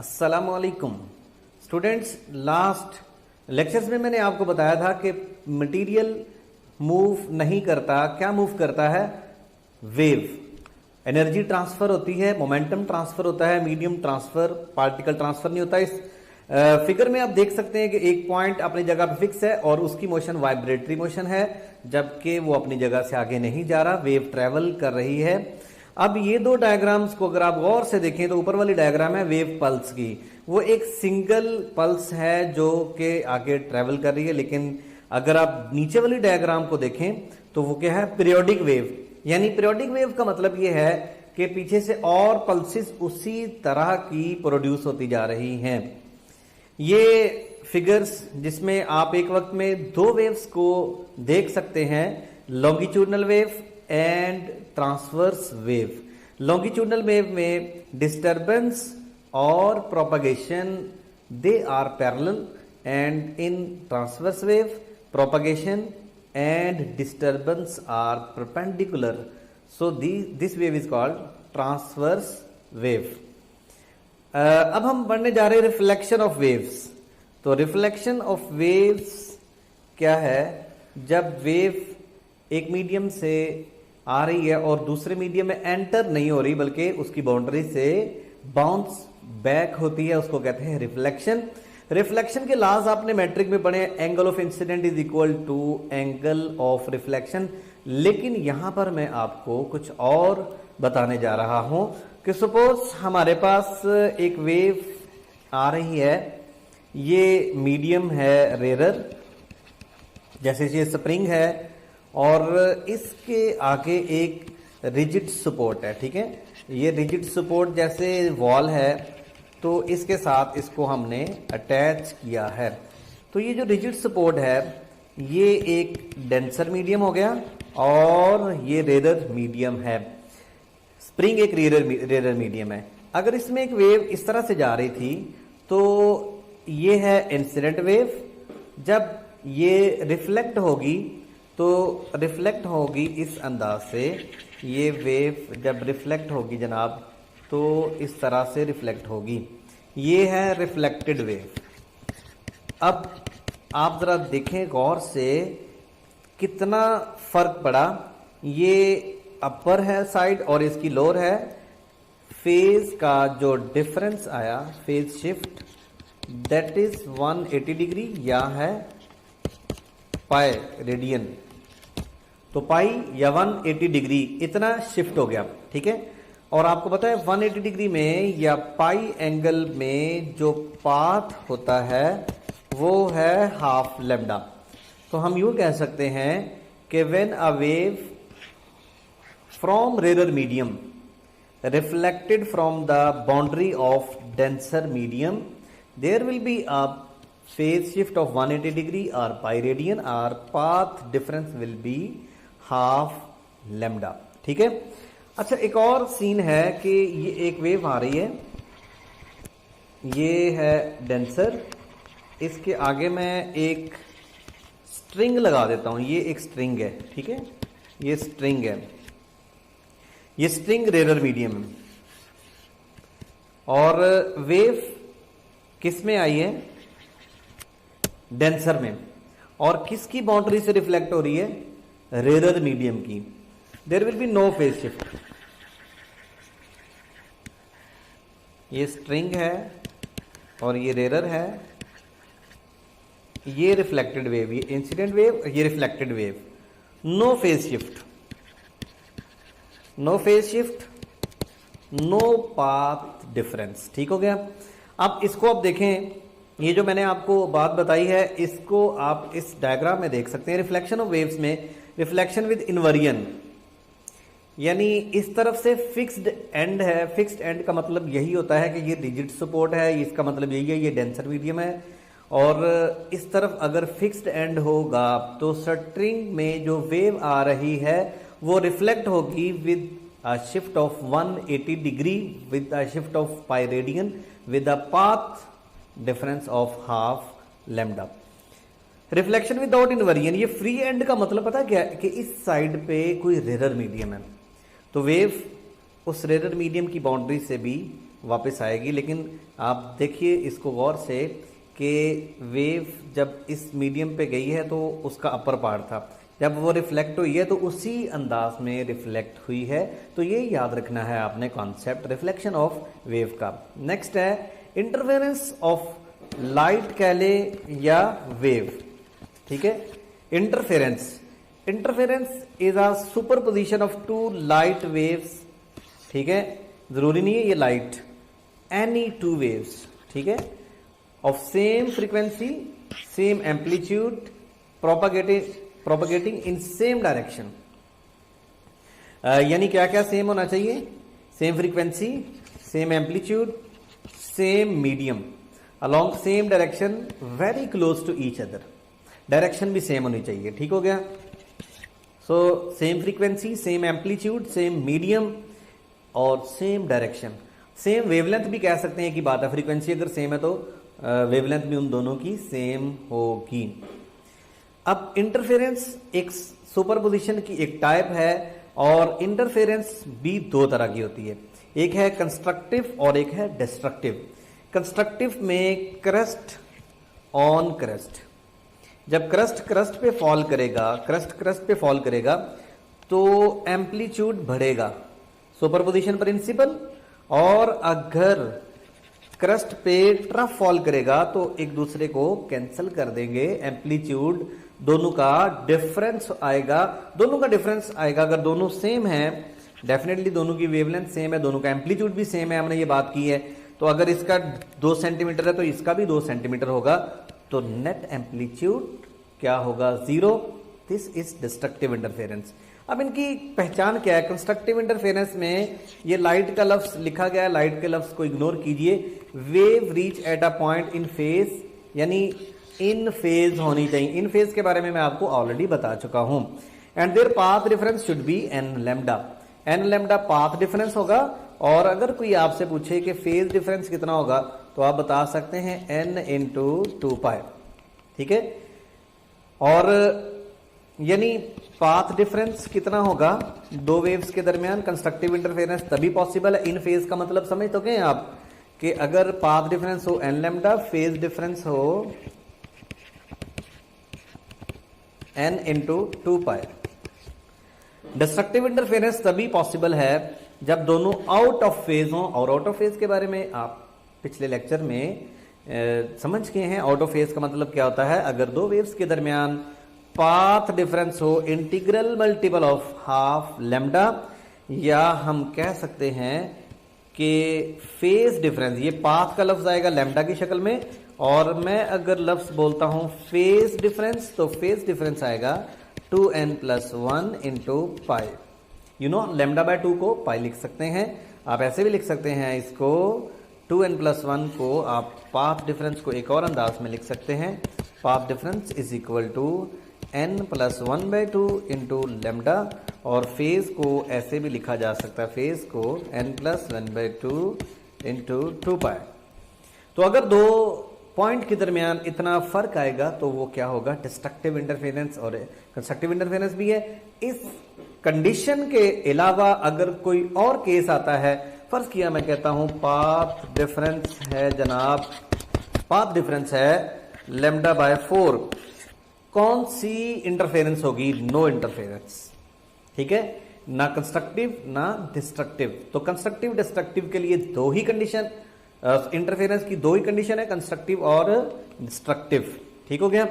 अस्सलामुअलैकुम students. Last lectures में मैंने आपको बताया था कि मटेरियल मूव नहीं करता, क्या मूव करता है? वेव। एनर्जी ट्रांसफर होती है, मोमेंटम ट्रांसफर होता है, मीडियम ट्रांसफर, पार्टिकल ट्रांसफर नहीं होता। इस फिगर में आप देख सकते हैं कि एक पॉइंट अपनी जगह पर फिक्स है और उसकी मोशन वाइब्रेटरी मोशन है, जबकि वो अपनी जगह से आगे नहीं जा रहा, वेव ट्रेवल कर रही है। अब ये दो डायग्राम्स को अगर आप गौर से देखें तो ऊपर वाली डायग्राम है वेव पल्स की, वो एक सिंगल पल्स है जो कि आगे ट्रेवल कर रही है। लेकिन अगर आप नीचे वाली डायग्राम को देखें तो वो क्या है? Periodic wave. यानी पीरियोडिक वेव का मतलब ये है कि पीछे से और पल्सेस उसी तरह की प्रोड्यूस होती जा रही हैं। ये फिगर्स जिसमें आप एक वक्त में दो वेव्स को देख सकते हैं, longitudinal wave and transverse wave. Longitudinal wave में डिस्टरबेंस और propagation they are parallel, and in transverse wave propagation and disturbance are perpendicular, so this wave is called transverse wave. अब हम पढ़ने जा रहे हैं रिफ्लेक्शन ऑफ वेव्स। तो reflection of waves क्या है? जब वेव एक मीडियम से आ रही है और दूसरे मीडियम में एंटर नहीं हो रही बल्कि उसकी बाउंड्री से बाउंस बैक होती है, उसको कहते हैं रिफ्लेक्शन। रिफ्लेक्शन के लॉज आपने मैट्रिक में पढ़े, angle of incidence is equal to angle of reflection. लेकिन यहां पर मैं आपको कुछ और बताने जा रहा हूं कि सपोज हमारे पास एक वेव आ रही है, ये मीडियम है रेरर, जैसे ये स्प्रिंग है और इसके आगे एक रिजिड सपोर्ट है, ठीक है। ये रिजिड सपोर्ट जैसे वॉल है तो इसके साथ इसको हमने अटैच किया है। तो ये जो रिजिड सपोर्ट है ये एक डेंसर मीडियम हो गया और ये रेरर मीडियम है। स्प्रिंग एक रेरर मीडियम है। अगर इसमें एक वेव इस तरह से जा रही थी तो ये है इंसिडेंट वेव। जब ये रिफ्लेक्ट होगी तो रिफ्लेक्ट होगी इस अंदाज से, ये वेव जब रिफ्लेक्ट होगी जनाब तो इस तरह से रिफ्लेक्ट होगी। ये है रिफ्लेक्टेड वेव। अब आप जरा देखें गौर से कितना फर्क पड़ा। ये अपर है साइड और इसकी लोअर है। फेज का जो डिफरेंस आया, phase shift, that is 180 degree या है पाई रेडियन। तो पाई या 180 डिग्री इतना शिफ्ट हो गया, ठीक है। और आपको पता है 180 डिग्री में या पाई एंगल में जो पाथ होता है वो है हाफ लैम्डा। तो हम यूं कह सकते हैं कि when a wave from rarer medium reflected from the boundary of denser medium, there will be a phase shift of 180 degree or pi radian, or path difference will be half lambda, ठीक है। अच्छा, एक और scene है कि ये एक wave आ रही है, ये है डेंसर, इसके आगे मैं एक स्ट्रिंग लगा देता हूं। ये एक स्ट्रिंग है, ठीक है, ये स्ट्रिंग है, ये स्ट्रिंग रेरर मीडियम है। और वेव किस में आई है? डेंसर में। और किसकी बाउंड्री से रिफ्लेक्ट हो रही है? रेरर मीडियम की। There will be no phase shift. ये स्ट्रिंग है और ये रेरर है, ये रिफ्लेक्टेड वेव, ये इंसिडेंट वेव, ये reflected wave. No phase shift, no phase shift, no path difference, ठीक हो गया। अब इसको आप देखें, ये जो मैंने आपको बात बताई है इसको आप इस डायग्राम में देख सकते हैं। रिफ्लेक्शन ऑफ वेव्स में रिफ्लेक्शन विद इनवर्जन, यानी इस तरफ से फिक्स्ड एंड है। फिक्स्ड एंड का मतलब यही होता है कि ये रिजिड सपोर्ट है, इसका मतलब यही है ये डेंसर मीडियम है। और इस तरफ अगर फिक्स्ड एंड होगा तो स्ट्रिंग में जो वेव आ रही है वो रिफ्लेक्ट होगी with a shift of 180 degree, with a shift of pi radian, with a path difference of half lambda. Reflection without inversion, ये फ्री एंड का मतलब पता क्या है कि इस साइड पे कोई रेरर मीडियम है तो वेव उस रेरर मीडियम की बाउंड्री से भी वापस आएगी। लेकिन आप देखिए इसको गौर से कि वेव जब इस मीडियम पे गई है तो उसका अपर पार्ट था, जब वो रिफ्लेक्ट हुई है तो उसी अंदाज में रिफ्लेक्ट हुई है। तो ये याद रखना है आपने कॉन्सेप्ट रिफ्लेक्शन ऑफ वेव का। नेक्स्ट है इंटरफेरेंस ऑफ लाइट कह ले या वेव, ठीक है। Interference is a superposition of two light waves, ठीक है, जरूरी नहीं है ये लाइट, एनी टू वेव्स, ठीक है, of same frequency same amplitude propagating in same direction. यानी क्या क्या सेम होना चाहिए? Same frequency, same amplitude, same medium, along same direction, very close to each other. Direction भी सेम होनी चाहिए, ठीक हो गया। So same frequency, same amplitude, same medium और सेम डायरेक्शन। सेम वेवलेंथ भी कह सकते हैं कि बात है, फ्रीक्वेंसी अगर सेम है तो वेवलेंथ भी उन दोनों की सेम होगी। अब इंटरफेरेंस एक सुपरपोजिशन की एक टाइप है और इंटरफेरेंस भी दो तरह की होती है, एक है कंस्ट्रक्टिव और एक है डिस्ट्रक्टिव। कंस्ट्रक्टिव में क्रस्ट ऑन क्रस्ट, जब क्रस्ट पे फॉल करेगा, क्रस्ट पे फॉल करेगा तो एम्पलीट्यूड बढ़ेगा, सुपरपोजिशन प्रिंसिपल। और अगर क्रस्ट पे ट्रफ फॉल करेगा तो एक दूसरे को कैंसिल कर देंगे, एम्पलीट्यूड दोनों का डिफरेंस आएगा, अगर दोनों सेम है डेफिनेटली दोनों की वेवलेंथ सेम है, दोनों का एम्पलीट्यूड भी सेम है, हमने ये बात की है। तो अगर इसका 2 सेंटीमीटर है तो इसका भी 2 सेंटीमीटर होगा, तो नेट एम्पलीट्यूड क्या होगा? 0। This is destructive interference. अब इनकी पहचान क्या है? कंस्ट्रक्टिव इंटरफेरेंस में ये लाइट का लफ्ज लिखा गया है, लाइट के लफ्ज को इग्नोर कीजिए। Wave reach at a point in phase, यानी इन फेज होनी चाहिए। इन फेज के बारे में मैं आपको ऑलरेडी बता चुका हूं। And their path difference should be n lambda. N lambda path difference होगा। और अगर कोई आपसे पूछे कि फेज डिफरेंस कितना होगा तो आप बता सकते हैं n इंटू 2π, ठीक है। और यानी पाथ डिफरेंस कितना होगा दो वेव्स के दरमियान? कंस्ट्रक्टिव इंटरफेरेंस तभी पॉसिबल है। इन फेज का मतलब समझ तो गए आप कि अगर पाथ डिफरेंस हो n लैम्डा, फेज डिफरेंस हो n इंटू 2π। डिस्ट्रक्टिव इंटरफेरेंस तभी पॉसिबल है जब दोनों आउट ऑफ फेज हो। और आउट ऑफ फेज के बारे में आप पिछले लेक्चर में समझ गए हैं। आउट ऑफ फेज का मतलब क्या होता है? अगर दो वेव्स के दरमियान पाथ डिफरेंस हो integral multiple of half lambda, या हम कह सकते हैं कि फेज डिफरेंस, ये पाथ का लफ्ज आएगा लैम्डा की शक्ल में, और मैं अगर लफ्ज बोलता हूं फेज डिफरेंस तो फेज डिफरेंस आएगा 2n+1 into pi. You know lambda by 2 को पाई लिख सकते हैं, आप ऐसे भी लिख सकते हैं इसको 2n+1 को आप पाथ डिफरेंस को एक और अंदाज में लिख सकते हैं। Path difference is equal to n+1/2 into lambda, और फेज को ऐसे भी लिखा जा सकता है, फेज को n+1/2 इंटू 2π। तो अगर दो पॉइंट के दरमियान इतना फर्क आएगा तो वो क्या होगा? Destructive interference. और कंस्ट्रक्टिव इंटरफेरेंस भी है। इस कंडीशन के अलावा अगर कोई और केस आता है, फर्ज किया मैं कहता हूं पाथ डिफरेंस है जनाब, पाथ डिफरेंस है λ/4, कौन सी इंटरफेरेंस होगी? नो इंटरफेरेंस, ठीक है, ना कंस्ट्रक्टिव ना डिस्ट्रक्टिव। तो कंस्ट्रक्टिव डिस्ट्रक्टिव के लिए दो ही कंडीशन, इंटरफेरेंस की दो ही कंडीशन है, कंस्ट्रक्टिव और डिस्ट्रक्टिव, ठीक हो गया।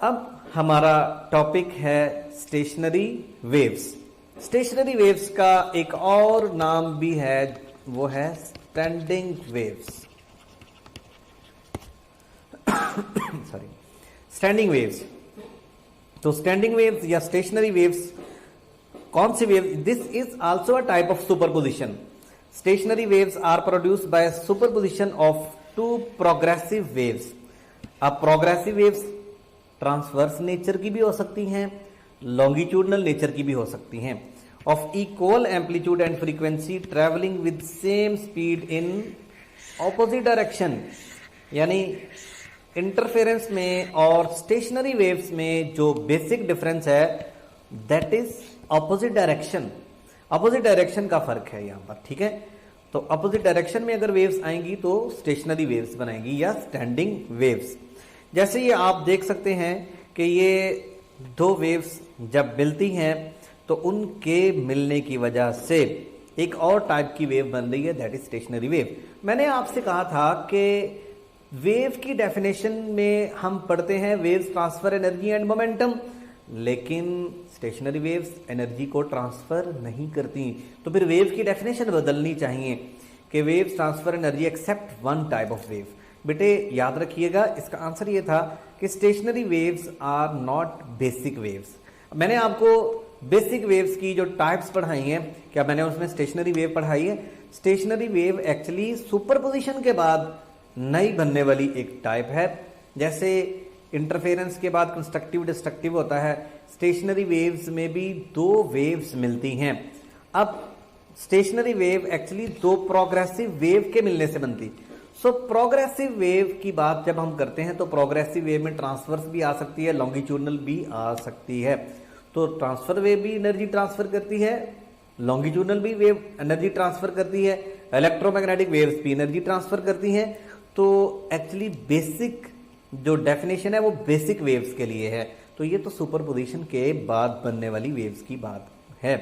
अब हमारा टॉपिक है स्टेशनरी वेव्स। स्टेशनरी वेव्स का एक और नाम भी है, वो है standing waves. Sorry, standing waves. तो स्टैंडिंग वेव्स या स्टेशनरी वेव्स कौन सी wave? This is also a type of superposition. Stationary waves are produced by superposition of two progressive waves. अब प्रोग्रेसिव वेव्स ट्रांसवर्स नेचर की भी हो सकती हैं, लॉन्गिट्यूडनल नेचर की भी हो सकती हैं, of equal amplitude and frequency travelling with same speed in opposite direction. यानी इंटरफेरेंस में और स्टेशनरी वेव्स में जो बेसिक डिफरेंस है that is opposite direction. Opposite direction का फर्क है यहां पर, ठीक है। तो अपोजिट डायरेक्शन में अगर वेव्स आएंगी तो स्टेशनरी वेव्स बनाएंगी या स्टैंडिंग वेव्स। जैसे ये आप देख सकते हैं कि ये दो वेव्स जब मिलती हैं तो उनके मिलने की वजह से एक और टाइप की वेव बन रही है, दैट इज स्टेशनरी वेव। मैंने आपसे कहा था कि वेव की डेफिनेशन में हम पढ़ते हैं waves transfer energy and momentum, लेकिन स्टेशनरी वेव्स एनर्जी को ट्रांसफर नहीं करती। तो फिर वेव की डेफिनेशन बदलनी चाहिए कि waves transfer energy except one type of wave. बेटे याद रखिएगा, इसका आंसर ये था कि stationary waves are not basic waves. मैंने आपको बेसिक वेव्स की जो टाइप्स पढ़ाई हैं, क्या मैंने उसमें स्टेशनरी वेव पढ़ाई है? स्टेशनरी वेव एक्चुअली सुपरपोजिशन के बाद नई बनने वाली एक टाइप है। जैसे इंटरफेरेंस के बाद कंस्ट्रक्टिव डिस्ट्रक्टिव होता है, स्टेशनरी वेव्स में भी दो वेव्स मिलती हैं। अब स्टेशनरी वेव एक्चुअली दो प्रोग्रेसिव वेव के मिलने से बनती। सो प्रोग्रेसिव वेव की बात जब हम करते हैं तो प्रोग्रेसिव वेव में ट्रांसवर्स भी आ सकती है, लॉन्गिट्यूडनल भी आ सकती है। तो ट्रांसफर वेव भी एनर्जी ट्रांसफर करती है, लॉन्गिट्यूडनल भी वेव एनर्जी ट्रांसफर करती है, इलेक्ट्रोमैग्नेटिक वेव्स भी एनर्जी ट्रांसफर करती हैं। तो एक्चुअली बेसिक जो डेफिनेशन है वो बेसिक वेव्स के लिए है। तो ये तो सुपरपोजिशन के बाद बनने वाली वेव्स की बात है।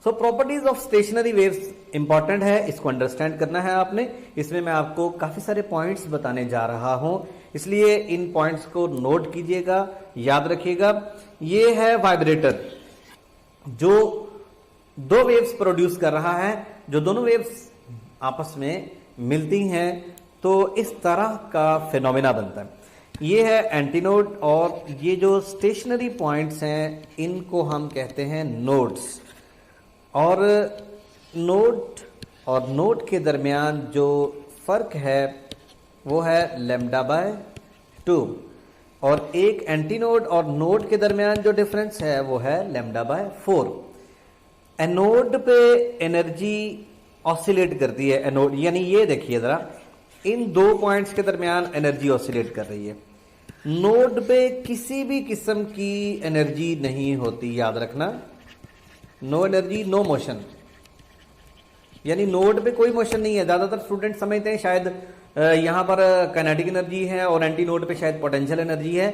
So properties of stationary waves important है, इसको अंडरस्टैंड करना है आपने। इसमें मैं आपको काफी सारे पॉइंट्स बताने जा रहा हूं, इसलिए इन पॉइंट्स को नोट कीजिएगा, याद रखिएगा। ये है वाइब्रेटर जो दो वेव्स प्रोड्यूस कर रहा है, जो दोनों वेव्स आपस में मिलती हैं तो इस तरह का फिनोमेना बनता है। ये है एंटीनोड, और ये जो स्टेशनरी पॉइंट्स हैं इनको हम कहते हैं नोड्स। और नोड और नोड के दरमियान जो फर्क है वो है λ/2, और एक एंटीनोड और नोड के दरमियान जो डिफरेंस है वो है λ/4। एनोड पे एनर्जी ऑसिलेट करती है, एनोड यानी ये देखिए जरा, इन दो पॉइंट्स के दरमियान एनर्जी ऑसिलेट कर रही है। नोड पे किसी भी किस्म की एनर्जी नहीं होती, याद रखना, नो एनर्जी नो मोशन, यानी नोड पे कोई मोशन नहीं है। ज्यादातर स्टूडेंट समझते हैं शायद यहां पर काइनेटिक एनर्जी है और एंटी नोड पे शायद पोटेंशियल एनर्जी है।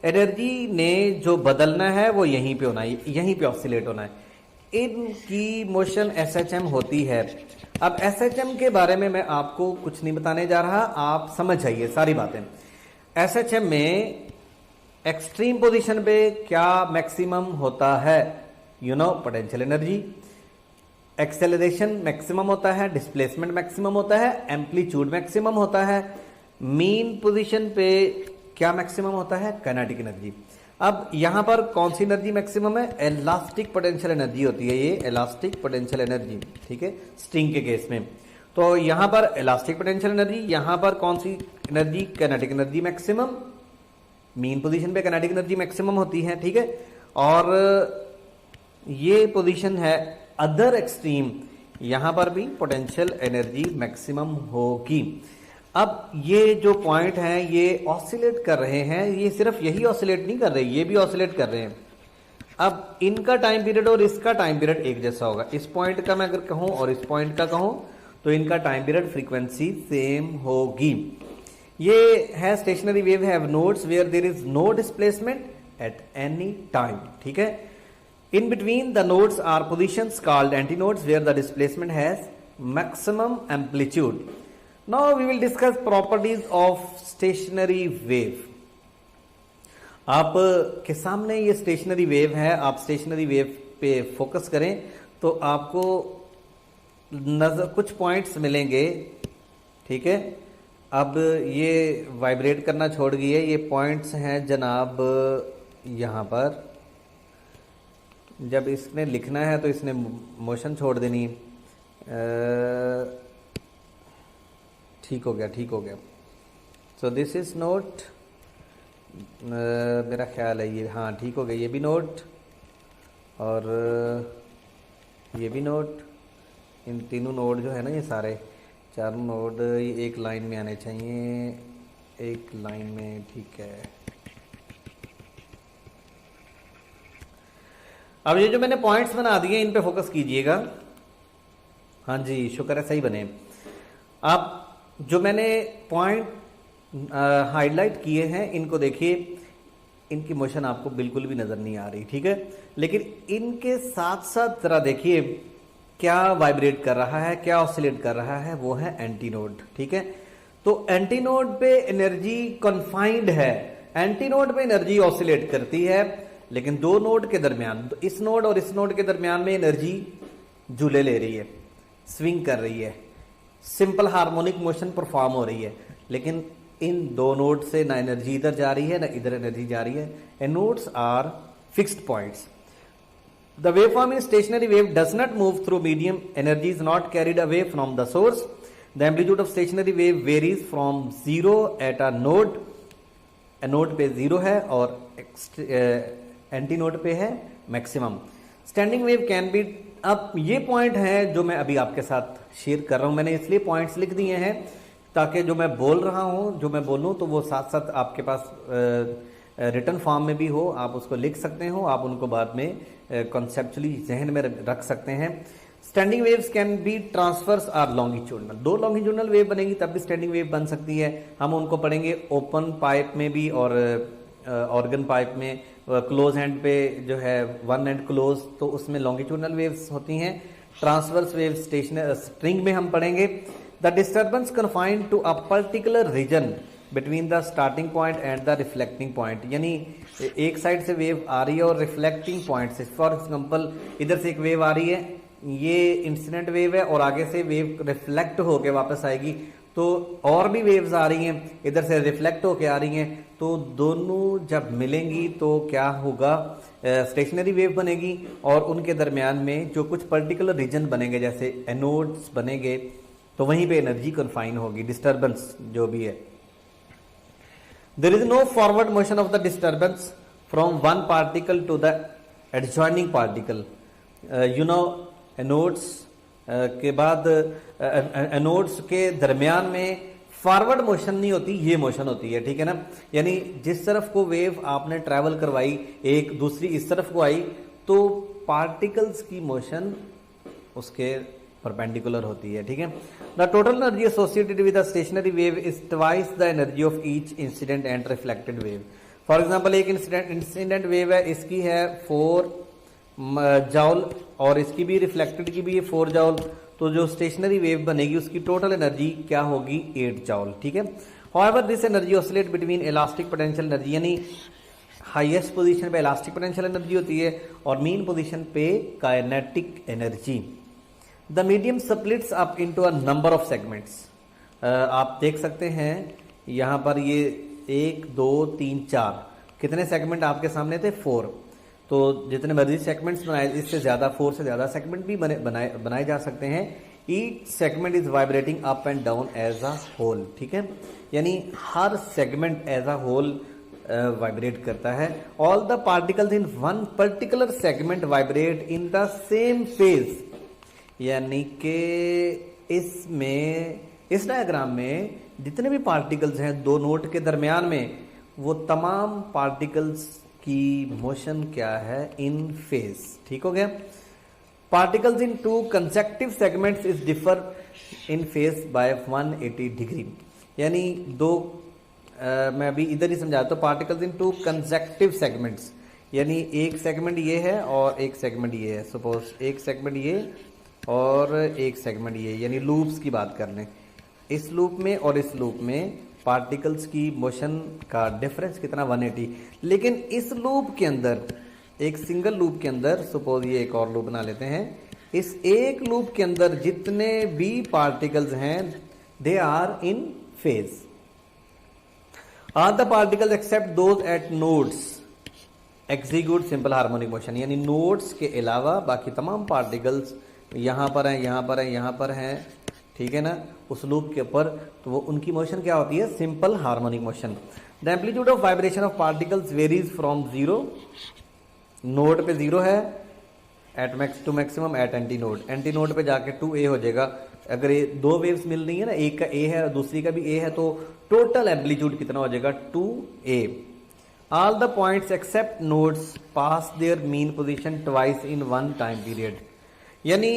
एनर्जी ने जो बदलना है वो यहीं पे होना है, यहीं पे ऑसिलेट होना है। इनकी मोशन SHM होती है। अब SHM के बारे में मैं आपको कुछ नहीं बताने जा रहा, आप समझ जाइए सारी बातें। SHM में एक्सट्रीम पोजीशन पे क्या मैक्सिमम होता है? You know, potential energy, acceleration maximum होता है, डिस्प्लेसमेंट मैक्सिमम होता है, एम्पलीट्यूड मैक्सिमम होता है। मीन पोजीशन पे क्या मैक्सिमम होता है? Kinetic energy. अब यहां पर कौन सी एनर्जी मैक्सिमम है? इलास्टिक पोटेंशियल एनर्जी होती है, ये इलास्टिक पोटेंशियल एनर्जी, ठीक है, स्ट्रिंग के केस में। तो यहां पर इलास्टिक पोटेंशियल एनर्जी, यहां पर कौन सी energy? Kinetic energy maximum. Mean position पे काइनेटिक एनर्जी मैक्सिमम होती है, ठीक है। और ये पोजीशन है अदर एक्सट्रीम, यहां पर भी पोटेंशियल एनर्जी मैक्सिमम होगी। अब ये जो पॉइंट हैं ये ऑसिलेट कर रहे हैं, ये सिर्फ यही ऑसिलेट नहीं कर रहे, ये भी ऑसिलेट कर रहे हैं। अब इनका टाइम पीरियड और इसका टाइम पीरियड एक जैसा होगा। इस पॉइंट का मैं अगर कहूं और इस पॉइंट का कहूं तो इनका टाइम पीरियड फ्रीक्वेंसी सेम होगी। ये है stationary wave have nodes where there is no displacement at any time, ठीक है। In between the nodes are positions called antinodes where the displacement has maximum amplitude. Now we will discuss properties of stationary wave. आप के सामने ये stationary wave है, आप stationary wave पे focus करें तो आपको नजर कुछ पॉइंट्स मिलेंगे, ठीक है। अब ये वाइब्रेट करना छोड़ गई है, ये पॉइंट्स हैं जनाब यहां पर। जब इसने लिखना है तो इसने मोशन छोड़ देनी। ठीक हो गया, ठीक हो गया। सो दिस इज नोट, मेरा ख्याल है ये, हाँ ठीक हो गया। ये भी नोट और ये भी नोट, इन तीनों नोड जो है ना, ये सारे चारों नोड ये एक लाइन में आने चाहिए, एक लाइन में, ठीक है। अब ये जो मैंने पॉइंट्स बना दिए इन पे फोकस कीजिएगा। हाँ जी, शुक्र है सही बने। आप जो मैंने पॉइंट हाईलाइट किए हैं इनको देखिए, इनकी मोशन आपको बिल्कुल भी नजर नहीं आ रही, ठीक है, लेकिन इनके साथ साथ जरा देखिए क्या वाइब्रेट कर रहा है, क्या ऑसिलेट कर रहा है, वो है एंटीनोड, ठीक है। तो एंटीनोड पे एनर्जी कन्फाइंड है, एंटीनोड पे एनर्जी ऑसिलेट करती है, लेकिन दो नोड के दरमियान, तो इस नोड और इस नोड के दरमियान में एनर्जी झूले ले रही है, स्विंग कर रही है, सिंपल हार्मोनिक मोशन परफॉर्म हो रही है, लेकिन इन दो नोड से ना एनर्जी इधर जा रही है ना इधर एनर्जी जा रही है। And nodes are fixed points. The waveform in stationary wave does not move through medium. Energy is not carried away from the source. The amplitude of stationary wave varies from zero at a node. A node पे zero है और anti node पे है maximum. Standing wave can be, अब ये point है जो मैं अभी आपके साथ शेयर कर रहा हूं, मैंने इसलिए पॉइंट्स लिख दिए हैं ताकि जो मैं बोल रहा हूं, जो मैं बोलूं तो वो साथ साथ आपके पास रिटर्न फॉर्म में भी हो, आप उसको लिख सकते हो, आप उनको बाद में कॉन्सेप्चुअली जहन में रख सकते हैं। Standing waves can be transverse are longitudinal, दो लॉन्गिट्यूडनल वेव बनेगी तब भी स्टैंडिंग वेव बन सकती है। हम उनको पढ़ेंगे ओपन पाइप में भी और ऑर्गन पाइप में, क्लोज हैंड पे जो है वन एंड क्लोज, तो उसमें लॉन्गिट्यूडनल वेव्स होती हैं। ट्रांसवर्स वेव स्टेशनरी स्ट्रिंग में हम पढ़ेंगे। The disturbance confined to a particular region between the starting point and the reflecting point, यानी एक साइड से वेव आ रही है और रिफ्लेक्टिंग पॉइंट से, फॉर एग्जांपल इधर से एक वेव आ रही है, ये इंसिडेंट वेव है और आगे से वेव रिफ्लेक्ट होके वापस आएगी, तो और भी वेव्स आ रही हैं इधर से रिफ्लेक्ट होके आ रही हैं, तो दोनों जब मिलेंगी तो क्या होगा, स्टेशनरी वेव बनेगी और उनके दरमियान में जो कुछ पर्टिकुलर रीजन बनेंगे जैसे एनोड्स बनेंगे, तो वहीं पे एनर्जी कन्फाइन होगी, डिस्टर्बेंस जो भी है। There is no forward motion of the disturbance from one particle to the adjoining particle. Anodes के बाद एनोड्स के दरमियान में फॉरवर्ड मोशन नहीं होती, ये मोशन होती है, ठीक है ना। यानी जिस तरफ को वेव आपने ट्रैवल करवाई, एक दूसरी इस तरफ को आई, तो पार्टिकल्स की मोशन उसके परपेंडिकुलर होती है, ठीक है। The total energy associated with the stationary wave is twice the energy of each incident and reflected wave. For example एक इंसिडेंट वेव है, इसकी है 4 जॉल और इसकी भी रिफ्लेक्टेड की भी है 4 जॉल, तो जो स्टेशनरी वेव बनेगी उसकी टोटल एनर्जी क्या होगी, 8 जॉल, ठीक है। However this energy oscillate between elastic potential energy, यानी हाईएस्ट पोजीशन पे इलास्टिक पोटेंशियल एनर्जी होती है और मीन पोजीशन पे kinetic energy. The medium splits up into a number of segments. आप देख सकते हैं यहां पर ये 1 2 3 4 कितने सेगमेंट आपके सामने थे, 4, तो जितने मर्जी सेगमेंट्स बनाए, इससे ज्यादा 4 से ज्यादा सेगमेंट भी बनाए जा सकते हैं। Each segment is vibrating up and down as a whole, ठीक है, यानी हर segment as a whole vibrate करता है। All the particles in one particular segment vibrate in the same phase, यानी कि इसमें, इस डायग्राम में जितने भी पार्टिकल्स हैं दो नोड के दरमियान में, वो तमाम पार्टिकल्स की मोशन क्या है, इन फेज, ठीक हो गया। Particles in 2 consecutive segments is differ in phase by 180 degree, यानी दो मैं अभी इधर ही समझा, तो पार्टिकल्स इन 2 कंसेक्टिव सेगमेंट्स, यानी एक सेगमेंट ये है और एक सेगमेंट ये है, सपोज एक सेगमेंट ये और एक सेगमेंट ये, यानी लूप्स की बात कर लें, इस लूप में और इस लूप में पार्टिकल्स की मोशन का डिफरेंस कितना, 180। लेकिन इस लूप के अंदर, एक सिंगल लूप के अंदर, सपोज ये एक और लूप बना लेते हैं, इस एक लूप के अंदर जितने भी पार्टिकल्स हैं they are in phase. Are the particles except those at nodes execute simple harmonic motion, यानी नोड्स के अलावा बाकी तमाम पार्टिकल्स यहां पर हैं, यहां पर हैं, यहां पर हैं, ठीक है ना, उस लूप के ऊपर, तो वो उनकी मोशन क्या होती है, simple harmonic motion. The amplitude of vibration of particles varies from 0, node पे 0 है, at max to maximum at anti node पे जाके 2a हो जाएगा। अगर ये 2 वेव्स मिल रही है ना, एक का a है और दूसरी का भी a है, तो टोटल एम्पलीट्यूड कितना हो जाएगा, 2a। All the points accept nodes pass there mean position twice in one time period, यानी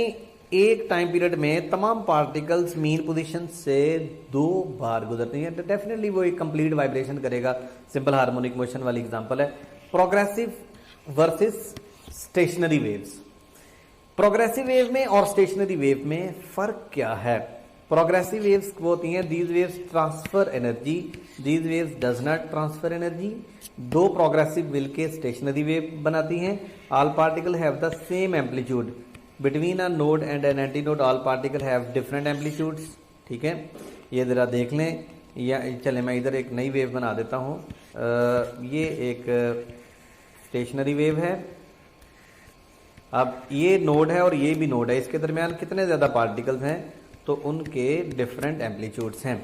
एक टाइम पीरियड में तमाम पार्टिकल्स मीन पोजीशन से 2 बार गुजरती हैं तो डेफिनेटली वो एक कंप्लीट वाइब्रेशन करेगा। सिंपल हार्मोनिक मोशन वाली एग्जांपल है। Progressive versus stationery waves. Progressive wave में और स्टेशनरी वेव में फर्क क्या है? प्रोग्रेसिव वेव्स वो होती हैं these waves transfer energy, these waves does not transfer energy. 2 progressive मिलके स्टेशनरी वेव बनाती हैं। All particle have the same amplitude between a node and an anti node, all particle have different amplitudes. ठीक है, ये जरा देख लें। या चले मैं इधर एक नई वेव बना देता हूँ। ये एक स्टेशनरी वेव है। अब ये नोड है और ये भी नोड है, इसके दरमियान कितने ज्यादा पार्टिकल्स हैं तो उनके डिफरेंट एम्पलीट्यूड्स हैं।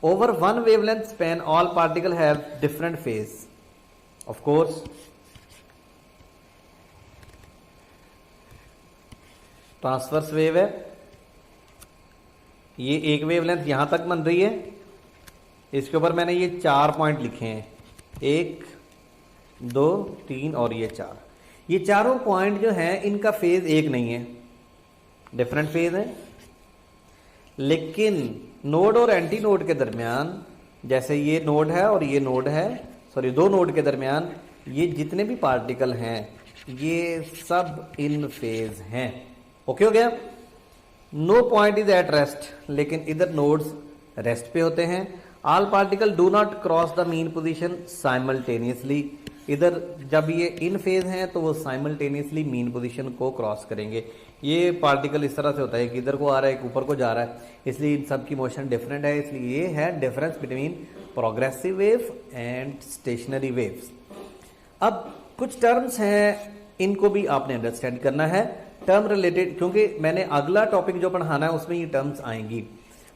Over one wavelength span all particle have different phase. Of course transverse wave है, ये एक वेवलेंथ यहां तक बन रही है। इसके ऊपर मैंने ये 4 पॉइंट लिखे हैं, 1 2 3 और ये 4। ये चारों पॉइंट जो हैं इनका फेज एक नहीं है, डिफरेंट फेज है। लेकिन नोड और एंटी नोड के दरमियान, जैसे ये नोड है और ये नोड है, सॉरी 2 नोड के दरमियान ये जितने भी पार्टिकल हैं ये सब इन फेज हैं। ओके हो गया। No point is at rest, लेकिन इधर नोड्स रेस्ट पे होते हैं। All particle do not cross the mean position simultaneously. इधर जब ये इन फेज हैं तो वो साइमल्टेनियसली मीन पोजीशन को क्रॉस करेंगे। ये पार्टिकल इस तरह से होता है कि इधर को आ रहा है, एक ऊपर को जा रहा है, इसलिए इन सब की मोशन डिफरेंट है। इसलिए ये है difference between progressive wave and stationery waves. अब कुछ टर्म्स हैं, इनको भी आपने अंडरस्टैंड करना है। टर्म रिलेटेड, क्योंकि मैंने अगला टॉपिक जो पढ़ाना है उसमें ये टर्म्स आएंगी।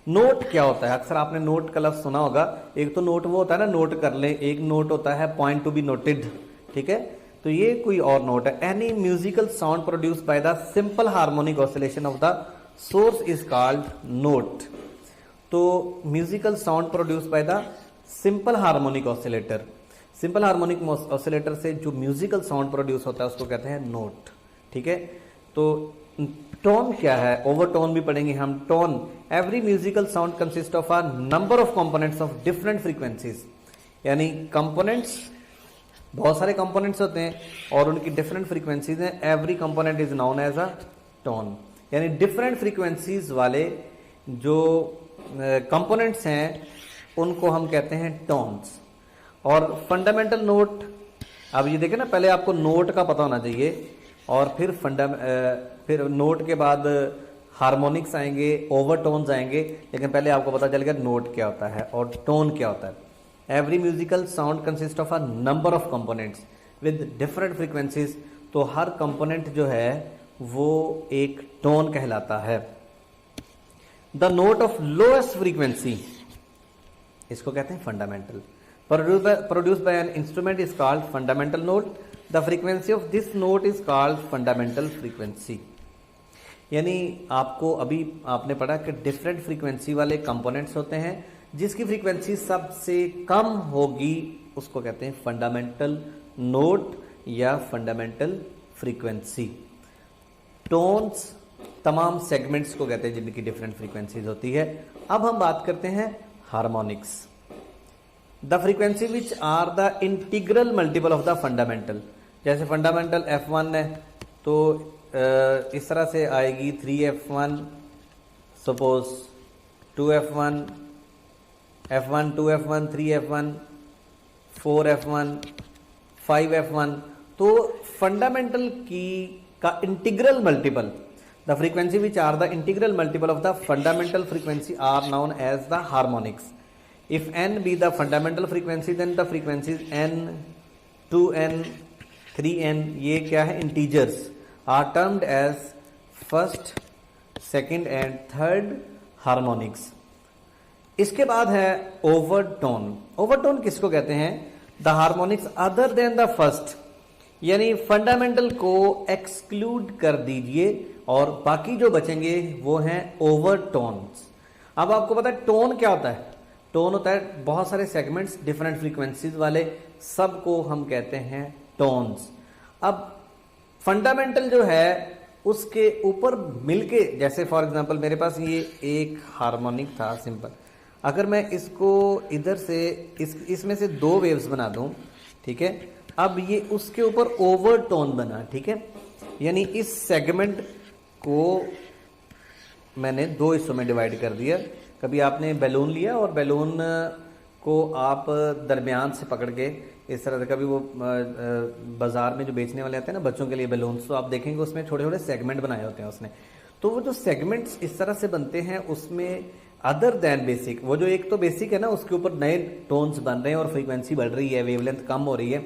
नोट क्या होता है? अक्सर आपने नोट का लफ्ज सुना होगा। एक तो नोट वो होता है ना, नोट कर ले, एक नोट होता है पॉइंट टू बी नोटेड। ठीक है, तो ये कोई और नोट है। Any musical sound produce by the simple harmonic oscillation of the source is called note. तो musical sound produce by the simple harmonic oscillator, simple harmonic oscillator से जो म्यूजिकल साउंड प्रोड्यूस होता है उसको कहते हैं नोट। ठीक है, तो टोन क्या है? ओवरटोन भी पढ़ेंगे हम। Tone, every musical sound consist of a number of components of different frequencies. यानी कंपोनेंट्स, बहुत सारे कंपोनेंट्स होते हैं और उनकी डिफरेंट फ्रीक्वेंसीज हैं। Every component is known as a tone. यानी डिफरेंट फ्रीक्वेंसीज वाले जो कंपोनेंट्स हैं उनको हम कहते हैं टोन्स। और फंडामेंटल नोट, अब ये देखें ना, पहले आपको नोट का पता होना चाहिए और फिर नोट के बाद हार्मोनिक्स आएंगे, ओवरटोन्स आएंगे, लेकिन पहले आपको पता चल गया नोट क्या होता है और टोन क्या होता है। Every musical sound consist of a number of components with different frequencies. तो हर कंपोनेंट जो है वो एक टोन कहलाता है। The note of lowest frequency, इसको कहते हैं fundamental. Produced by an instrument is called fundamental note. The frequency of this note is called fundamental frequency. यानी आपको अभी आपने पढ़ा कि डिफरेंट फ्रीक्वेंसी वाले कंपोनेंट्स होते हैं, जिसकी फ्रीक्वेंसी सबसे कम होगी उसको कहते हैं फंडामेंटल नोट या फंडामेंटल फ्रीक्वेंसी। टोन्स तमाम सेगमेंट्स को कहते हैं जिनकी डिफरेंट फ्रीक्वेंसीज होती है। अब हम बात करते हैं harmonics. The frequency which are the integral multiple of the fundamental. जैसे फंडामेंटल F1 है तो इस तरह से आएगी 3F1, suppose 2F1, F1 2F1 3F1 4F1 5F1। तो फंडामेंटल की का integral multiple, the frequency which are the integral multiple of the fundamental frequency are known as the harmonics. If n be the fundamental frequency, then the frequencies n, 2n, 3n, ये क्या है? Integers are termed as first, second and third harmonics। इसके बाद है overtone. Overtone किसको कहते हैं? The harmonics other than the first, यानी फंडामेंटल को एक्सक्लूड कर दीजिए और बाकी जो बचेंगे वो हैं ओवरटोन्स। अब आपको पता है टोन क्या होता है? टोन होता है बहुत सारे सेगमेंट्स डिफरेंट फ्रीक्वेंसीज वाले, सबको हम कहते हैं टोन्स। अब फंडामेंटल जो है उसके ऊपर मिलके, जैसे फॉर एग्जांपल मेरे पास ये एक हार्मोनिक था सिंपल, अगर मैं इसको इधर से इसमें से दो वेव्स बना दूं, ठीक है, अब ये उसके ऊपर ओवरटोन बना, ठीक है, यानी इस सेगमेंट को मैंने दो हिस्सों में डिवाइड कर दिया। कभी आपने बैलून लिया और बैलून को आप दरमियान से पकड़ के इस तरह से, कभी वो बाजार में जो बेचने वाले आते हैं ना बच्चों के लिए बैलून्स, तो आप देखेंगे उसमें छोटे छोटे सेगमेंट बनाए होते हैं उसने। तो वो जो सेगमेंट्स इस तरह से बनते हैं उसमें अदर देन बेसिक, वो जो एक तो बेसिक है ना उसके ऊपर नए टोन्स बन रहे हैं और फ्रीक्वेंसी बढ़ रही है, वेवलेंथ कम हो रही है,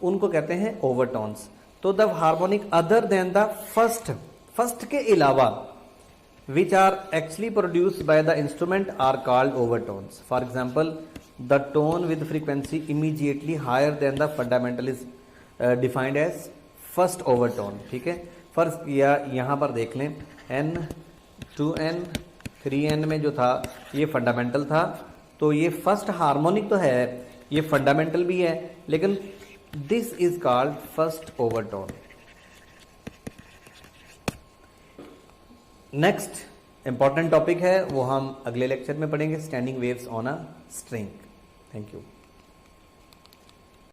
उनको कहते हैं ओवरटोन्स। तो the harmonic other than the first के अलावा which are actually produced by the instrument are called overtones. For example, the tone with frequency immediately higher than the fundamental is defined as first overtone. ठीक है, first किया यहाँ पर देख लें, n 2n 3n में जो था ये फंडामेंटल था, तो ये फर्स्ट हार्मोनिक तो है, ये फंडामेंटल भी है, लेकिन this is called first overtone. Next important topic है वो हम अगले लेक्चर में पढ़ेंगे, standing waves on a string. Thank you.